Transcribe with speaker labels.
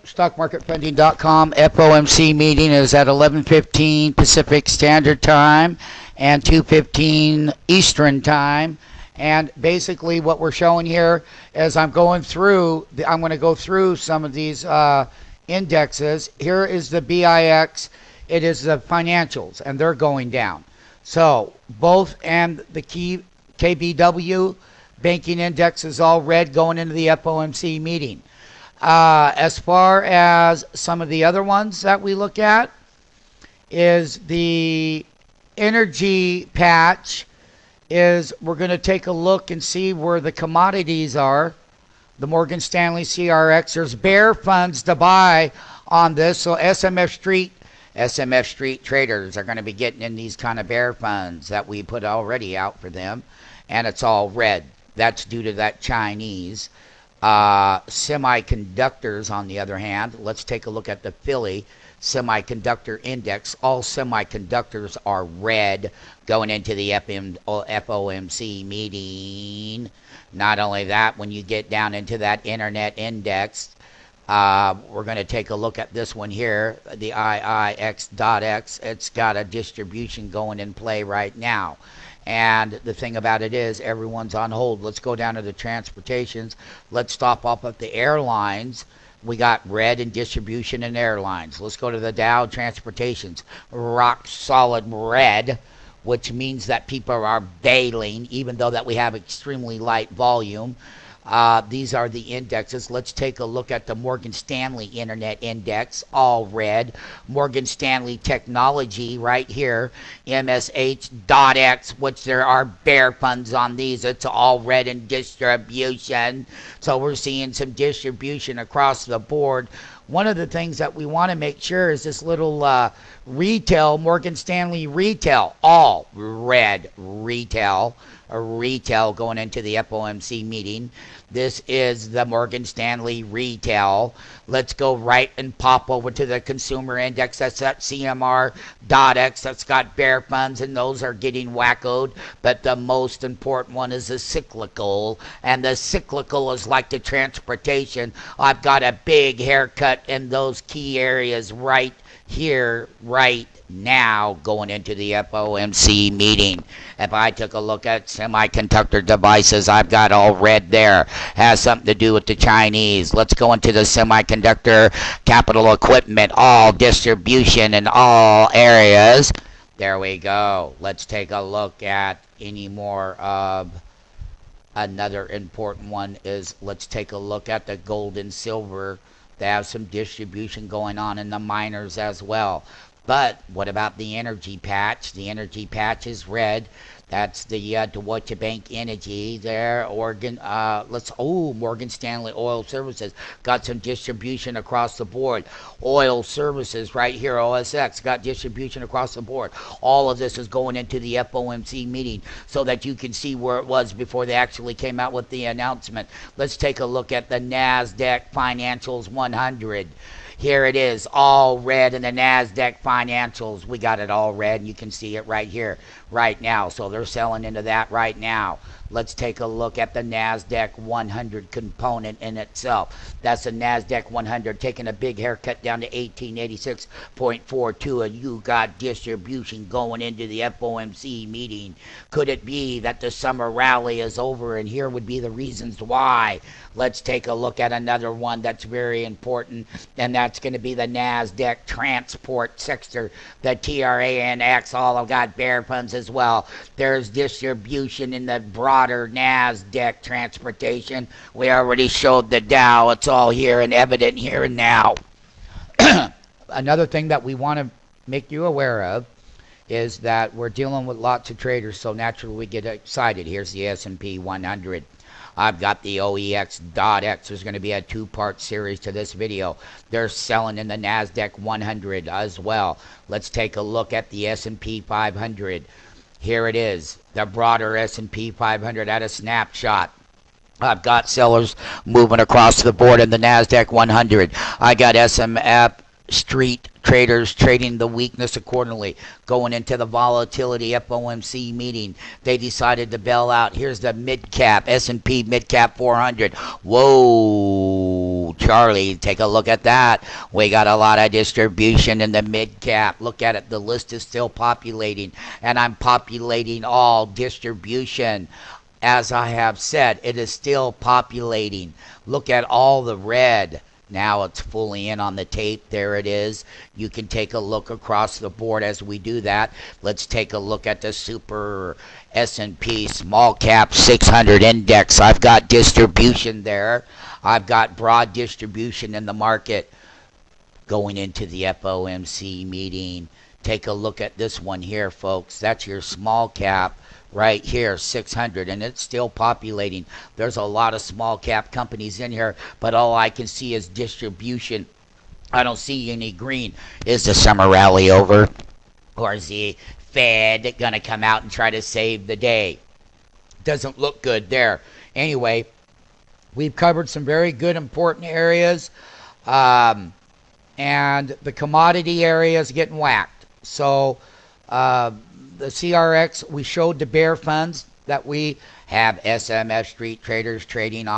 Speaker 1: StockMarketFunding.com FOMC meeting is at 11:15 Pacific Standard Time and 2:15 Eastern Time. And basically what we're showing here is I'm going to go through some of these indexes. Here is the BIX. It is the financials, and they're going down. So both, and the key KBW banking index is all red going into the FOMC meeting. As far as some of the other ones that we look at is the energy patch. We're going to take a look and see where the commodities are. The Morgan Stanley CRX. There's bear funds to buy on this. So SMF Street traders are going to be getting in these kind of bear funds that we put already out for them. And it's all red. That's due to that Chinese. Semiconductors, on the other hand, let's take a look at the Philly Semiconductor Index. All semiconductors are red going into the FOMC meeting. Not only that, when you get down into that Internet Index, we're going to take a look at this one here, the IIX.X. It's got a distribution going in play right now. And the thing about it is everyone's on hold. Let's go down to the transportations. Let's stop off at the airlines. We got red in distribution and airlines. Let's go to the Dow transportations. Rock solid red, which means that people are bailing, even though that we have extremely light volume. These are the indexes. Let's take a look at the Morgan Stanley Internet Index, all red. Morgan Stanley Technology right here, MSH.X, which there are bear funds on these. It's all red in distribution. So we're seeing some distribution across the board. One of the things that we want to make sure is this little retail, Morgan Stanley retail, all red retail going into the FOMC meeting. This is the Morgan Stanley retail. Let's go right and pop over to the consumer index. That's that CMR.X. That's got bear funds, and those are getting wackoed. But the most important one is the cyclical. And the cyclical is like the transportation. I've got a big haircut in those key areas right here, right now, going into the FOMC meeting. If I took a look at semiconductor devices, I've got all red there. Has something to do with the Chinese. Let's go into the semiconductor capital equipment, all distribution in all areas. There we go. Let's take a look at any more of another important one is let's take a look at the gold and silver. They have some distribution going on in the miners as well. But what about the energy patch? The energy patch is red. That's the Deutsche Bank Energy there. Morgan Stanley Oil Services got some distribution across the board. Oil Services right here, OSX, got distribution across the board. All of this is going into the FOMC meeting so that you can see where it was before they actually came out with the announcement. Let's take a look at the NASDAQ Financials 100. Here it is, all red in the NASDAQ financials. We got it all red. You can see it right here, right now. So they're selling into that right now. Let's take a look at the NASDAQ 100 component in itself. That's the NASDAQ 100 taking a big haircut down to 1886.42, and you got distribution going into the FOMC meeting. Could it be that the summer rally is over? And here would be the reasons why. Let's take a look at another one that's very important, and that's going to be the NASDAQ transport sector. The TRANX all have got bear funds as well. There's distribution in the broader NASDAQ transportation. We already showed the Dow. It's all here and evident here and now. Another thing that we want to make you aware of is that we're dealing with lots of traders, so naturally we get excited. Here's the S&P 100. I've got the OEX.X. There's going to be a two-part series to this video. They're selling in the NASDAQ 100 as well. Let's take a look at the S&P 500. Here it is, the broader S&P 500 at a snapshot. I've got sellers moving across the board in the NASDAQ 100. I got SMF Street traders trading the weakness accordingly. Going into the volatility FOMC meeting, they decided to bail out. Here's the mid cap, S&P mid cap 400. Whoa, Charlie, take a look at that. We got a lot of distribution in the mid cap. Look at it. The list is still populating, and I'm populating all distribution. As I have said, it is still populating. Look at all the red. Now it's fully in on the tape. There it is. You can take a look across the board as we do that. Let's take a look at the super S&P small cap 600 index. I've got distribution there. I've got broad distribution in the market going into the FOMC meeting. Take a look at this one here, folks. That's your small cap right here, 600, and it's still populating. There's a lot of small cap companies in here, but all I can see is distribution. I don't see any green. Is the summer rally over, or is the Fed gonna come out and try to save the day? Doesn't look good there. Anyway, we've covered some very good important areas, and the commodity area is getting whacked. So the CRX, we showed the bear funds that we have SMS Street Traders trading on.